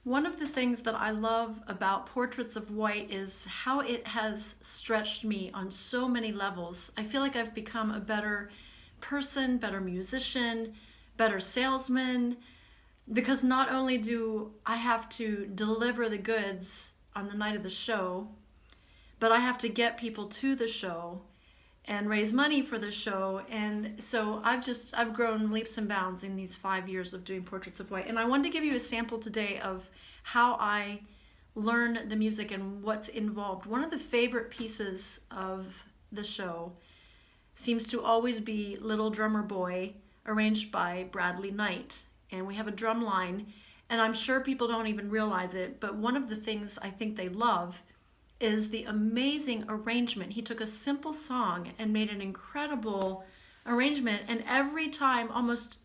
One of the things that I love about Portraits of White is how it has stretched me on so many levels. I feel like I've become a better person, better musician, better salesman, because not only do I have to deliver the goods on the night of the show, but I have to get people to the show and raise money for the show. And so I've grown leaps and bounds in these 5 years of doing Portraits of White. And I wanted to give you a sample today of how I learn the music and what's involved. One of the favorite pieces of the show seems to always be Little Drummer Boy, arranged by Bradley Knight. And we have a drum line, and I'm sure people don't even realize it, but one of the things I think they love is the amazing arrangement. He took a simple song and made an incredible arrangement, and every time, almost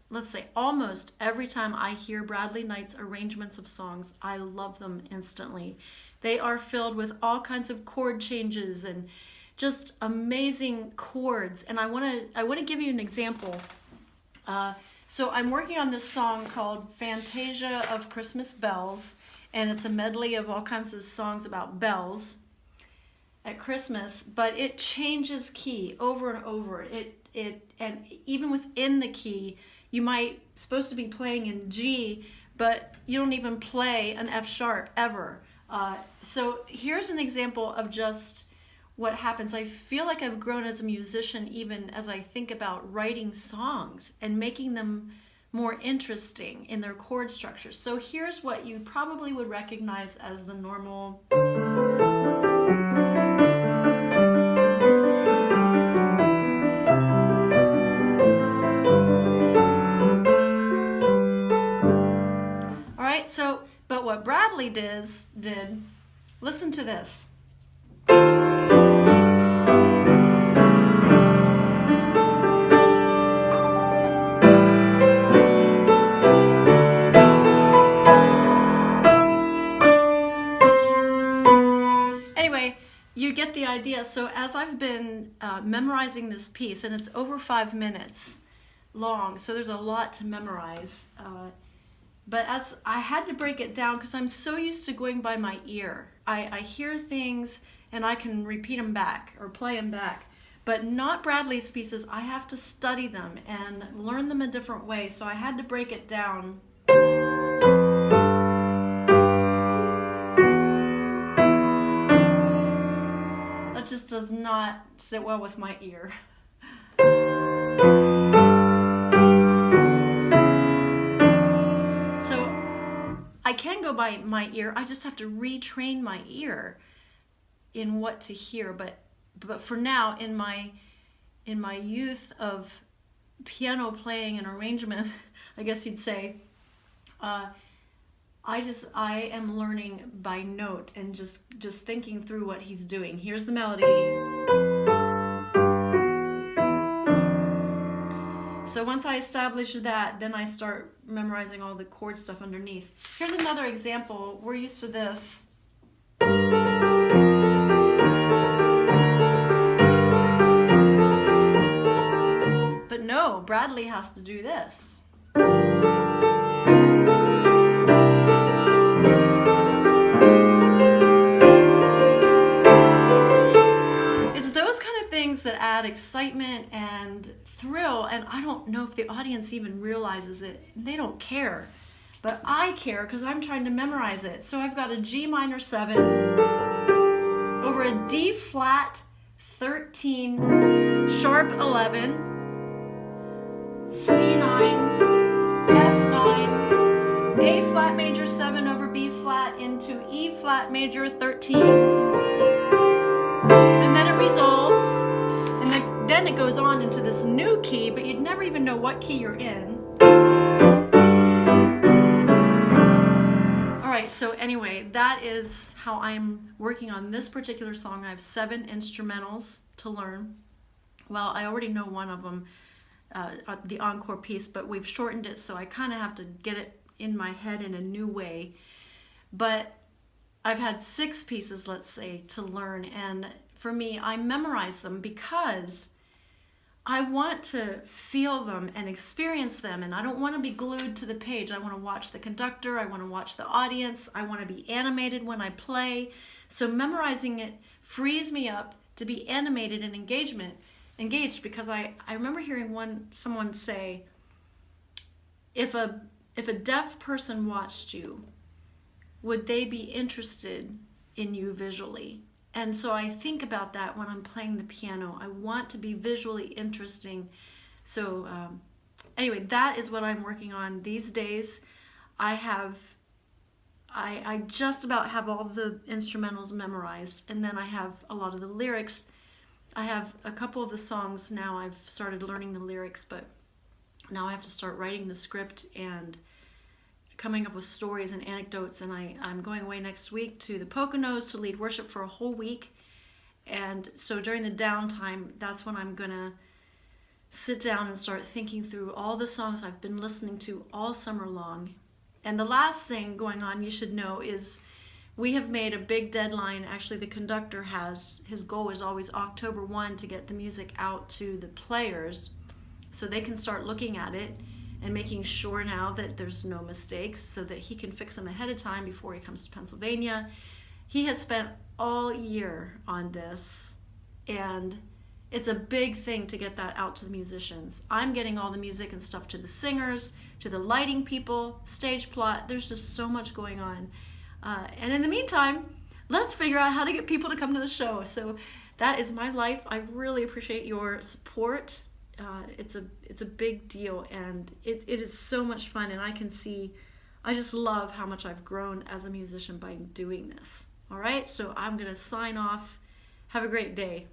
every time I hear Bradley Knight's arrangements of songs, I love them instantly. They are filled with all kinds of chord changes and just amazing chords. And I want to give you an example. So I'm working on this song called Fantasia of Christmas Bells, and it's a medley of all kinds of songs about bells at Christmas, but it changes key over and over. And even within the key, you might supposed to be playing in G, but you don't even play an F sharp ever. So here's an example of just what happens. I feel like I've grown as a musician even as I think about writing songs and making them more interesting in their chord structure. So here's what you probably would recognize as the normal. All right, so, but what Bradley did, listen to this. Anyway, you get the idea. So as I've been memorizing this piece, and it's over 5 minutes long, so there's a lot to memorize. But as I had to break it down, because I'm so used to going by my ear. I hear things and I can repeat them back or play them back. But not Bradley's pieces. I have to study them and learn them a different way. So I had to break it down. That just does not sit well with my ear. I can go by my ear. I just have to retrain my ear in what to hear. But for now, in my youth of piano playing and arrangement, I guess you'd say, I am learning by note and just thinking through what he's doing. Here's the melody. So once I establish that, then I start memorizing all the chord stuff underneath. Here's another example. We're used to this. But no, Bradley has to do this. It's those kind of things that add excitement and thrill, and I don't know if the audience even realizes it. They don't care, but I care because I'm trying to memorize it. So I've got a G minor 7 over a D flat 13 sharp 11, C9, F9, A flat major 7 over B flat into E flat major 13, and then it resolves. Then it goes on into this new key, but you'd never even know what key you're in. All right, so anyway, that is how I'm working on this particular song. I have 7 instrumentals to learn. Well, I already know one of them, the encore piece, but we've shortened it, so I kind of have to get it in my head in a new way. But I've had 6 pieces, let's say, to learn, and for me, I memorize them because I want to feel them and experience them, and I don't want to be glued to the page. I want to watch the conductor, I want to watch the audience, I want to be animated when I play. So memorizing it frees me up to be animated and engaged, because I remember hearing someone say, if a deaf person watched you, would they be interested in you visually? And so I think about that when I'm playing the piano. I want to be visually interesting. So anyway, that is what I'm working on these days. I just about have all the instrumentals memorized, and then I have a lot of the lyrics. I have a couple of the songs now. I've started learning the lyrics, but now I have to start writing the script and coming up with stories and anecdotes. And I'm going away next week to the Poconos to lead worship for a whole week. And so during the downtime, that's when I'm going to sit down and start thinking through all the songs I've been listening to all summer long. And the last thing going on you should know is we have made a big deadline. Actually, the conductor has. His goal is always October 1 to get the music out to the players so they can start looking at it and making sure now that there's no mistakes so that he can fix them ahead of time before he comes to Pennsylvania. He has spent all year on this, and it's a big thing to get that out to the musicians. I'm getting all the music and stuff to the singers, to the lighting people, stage plot. There's just so much going on. And in the meantime, let's figure out how to get people to come to the show. So that is my life. I really appreciate your support. It's a big deal, and it is so much fun, and I just love how much I've grown as a musician by doing this. All right, so I'm going to sign off. Have a great day.